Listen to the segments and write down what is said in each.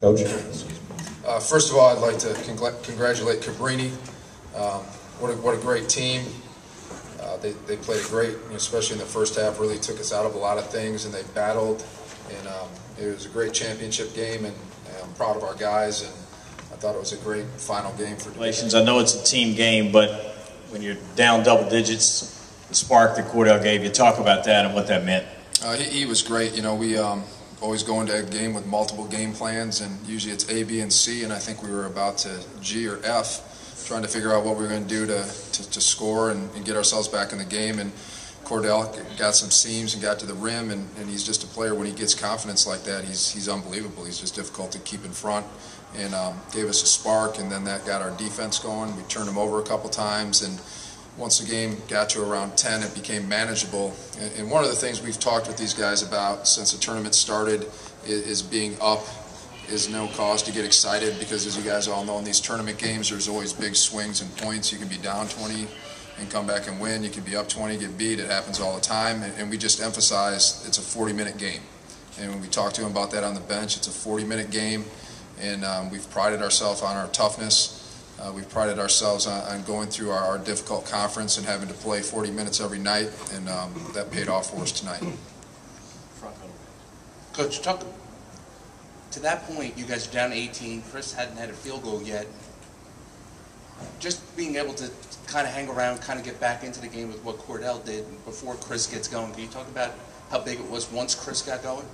Coach? First of all, I'd like to congratulate Cabrini. What a great team. They played great, especially in the first half, really took us out of a lot of things, and they battled. And it was a great championship game, and I'm proud of our guys, and I thought it was a great final game for Congratulations. I know it's a team game, but when you're down double digits, the spark that Cordell gave you, talk about that and what that meant. He was great. We always go into a game with multiple game plans, and usually it's A, B, and C, and I think we were about to G or F, trying to figure out what we were going to do to score and get ourselves back in the game. And Cordell got some seams and got to the rim, and he's just a player. When he gets confidence like that, he's unbelievable. He's just difficult to keep in front, and gave us a spark, and then that got our defense going. We turned him over a couple times, and once the game got to around 10, it became manageable. And one of the things we've talked with these guys about since the tournament started is being up is no cause to get excited, because as you guys all know, in these tournament games, there's always big swings and points. You can be down 20 and come back and win. You can be up 20, get beat. It happens all the time. And we just emphasize it's a 40-minute game. And when we talk to him about that on the bench, it's a 40-minute game. And we've prided ourselves on our toughness. We've prided ourselves on going through our difficult conference and having to play 40 minutes every night, and that paid off for us tonight. Coach, talk to that point. You guys are down 18. Chris hadn't had a field goal yet. Just being able to kind of hang around, kind of get back into the game with what Cordell did before Chris gets going. Can you talk about how big it was once Chris got going?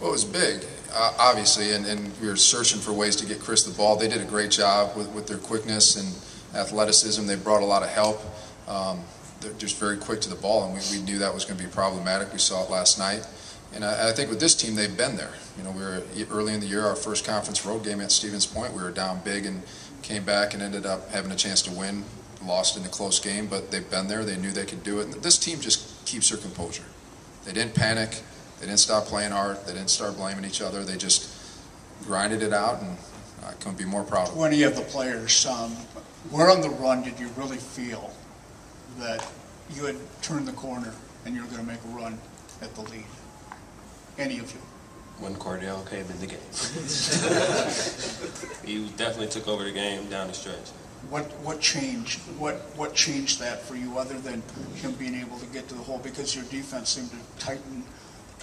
Well, it was big, obviously, and we were searching for ways to get Chris the ball. They did a great job with their quickness and athleticism. They brought a lot of help. They're just very quick to the ball, and we knew that was going to be problematic. We saw it last night. And I think with this team, they've been there. We were early in the year, our first conference road game at Stevens Point. We were down big and came back and ended up having a chance to win. Lost in a close game, but they've been there. They knew they could do it. And this team just keeps their composure. They didn't panic. They didn't stop playing hard. They didn't start blaming each other. They just grinded it out, and I couldn't be more proud of them. 20 of the players, where on the run did you really feel that you had turned the corner and you were going to make a run at the lead? Any of you? When Cordell came in the game. He definitely took over the game down the stretch. What changed? What changed that for you, other than him being able to get to the hole? Because your defense seemed to tighten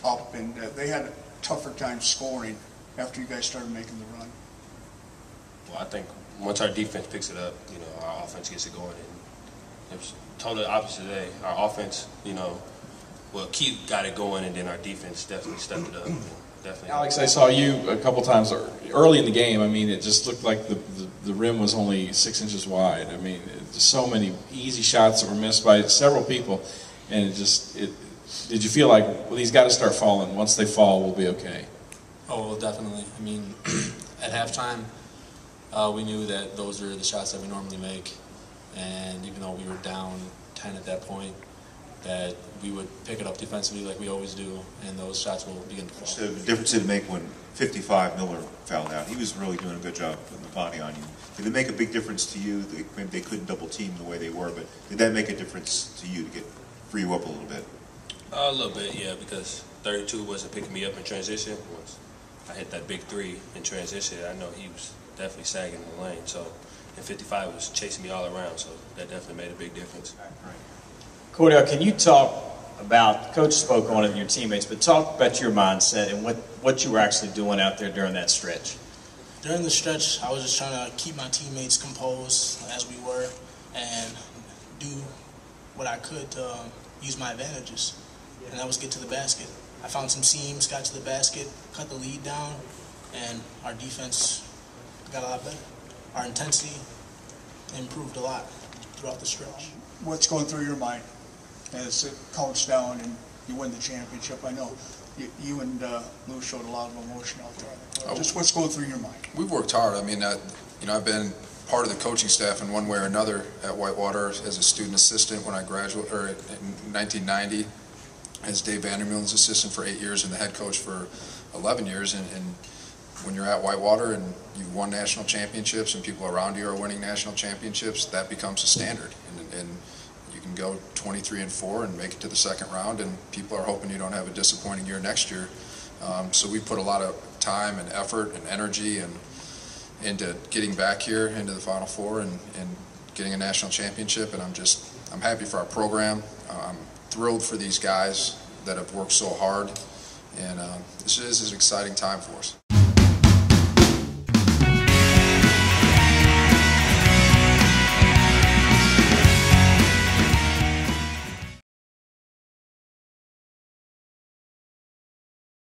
up, and they had a tougher time scoring after you guys started making the run. Well, I think once our defense picks it up, our offense gets it going. And it was totally opposite today. Our offense, Keith got it going, and then our defense definitely stepped it up. Definitely. Alex, I saw you a couple times early in the game. I mean, it just looked like the rim was only 6 inches wide. I mean, just so many easy shots that were missed by several people, and did you feel like, well, these got to start falling? Once they fall, we'll be okay? Oh, well, definitely. I mean, at halftime, we knew that those are the shots that we normally make, and even though we were down 10 at that point, that we would pick it up defensively like we always do, and those shots will begin to fall. So the difference did it make when 55 Miller fouled out? He was really doing a good job putting the body on you. Did it make a big difference to you? They couldn't double team the way they were, but did that make a difference to you to free you up a little bit? A little bit, yeah, because 32 wasn't picking me up in transition. Once I hit that big three in transition, I know he was definitely sagging in the lane. So, and 55 was chasing me all around, so that definitely made a big difference. Right. Cordell, can you talk about, Coach spoke on it and your teammates, but talk about your mindset and what you were actually doing out there during that stretch? During the stretch, I was just trying to keep my teammates composed as we were and do what I could to use my advantages, and that was get to the basket. I found some seams, got to the basket, cut the lead down, and our defense got a lot better. Our intensity improved a lot throughout the stretch. What's going through your mind as it counts down and you win the championship? I know you and Lou showed a lot of emotion out there. Just what's going through your mind? We've worked hard. I mean, I've been part of the coaching staff in one way or another at Whitewater as a student assistant when I graduated, or in 1990, as Dave Vandermeulen's assistant for 8 years and the head coach for 11 years. And when you're at Whitewater and you've won national championships and people around you are winning national championships, that becomes a standard. And you can go 23-4 and make it to the second round, and people are hoping you don't have a disappointing year next year. So we put a lot of time and effort and energy and into getting back here into the Final Four and getting a national championship. And I'm happy for our program. I'm thrilled for these guys that have worked so hard. And this is an exciting time for us.